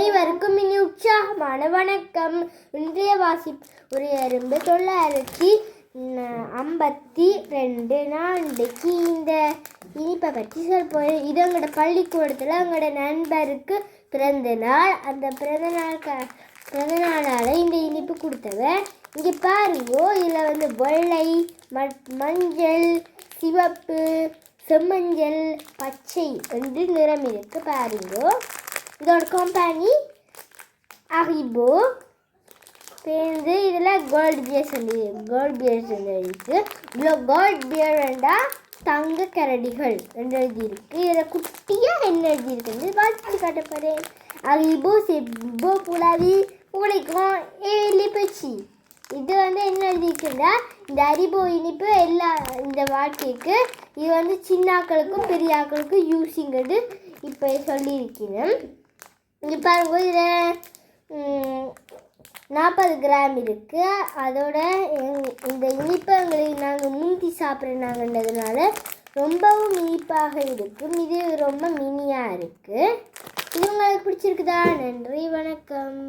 அனைவருக்கும் இனி உற்சாகமான வணக்கம். இன்றைய வாசிப்பு ஒரு எறும்பு 952 நாளைக்கு இந்த இனிப்பை பற்றி சொல்போம். இது எங்களோட பள்ளிக்கூடத்தில் எங்களோட நண்பருக்கு பிறந்த நாள். அந்த பிறந்த நாளால் இந்த இனிப்பு கொடுத்தவ. இங்கே பாருங்கோ, இதில் வெள்ளை, மஞ்சள், சிவப்பு, செம்மஞ்சள், பச்சை என்று நிறம் இருக்கு. பாருங்கோ, இதோட கம்பெனி ஹரிபோ. சேர்ந்து இதில் கோல்ட் பியர்ஸ் இருக்கு. இதில் கோல்ட் பியர்ண்டா தங்க கரடிகள் என்று எழுதியிருக்கு. இதில் குட்டியாக என்ன எழுதியிருக்குன்னு வாசித்து காட்டப்படுறேன். ஹரிபோ செப்போ புலாவி உழைக்கும் ஏலிப்பச்சி. இது என்ன எழுதியிருக்குன்னா, இந்த ஹரிபோ இனிப்பு இந்த வாழ்க்கைக்கு இது சின்னாக்களுக்கும் பெரியாக்களுக்கும் யூஸிங்கிறது இப்போ சொல்லியிருக்கிறேன். இங்கே பாருங்க, இதில் 40 கிராம் இருக்குது. அதோட இந்த இனிப்பை நாங்கள் முந்தி சாப்பிட்றாங்கன்றதுனால ரொம்பவும் இனிப்பாக இருக்கும். இது ரொம்ப மினியாக இருக்குது. இது உங்களுக்கு பிடிச்சிருக்குதா? நன்றி, வணக்கம்.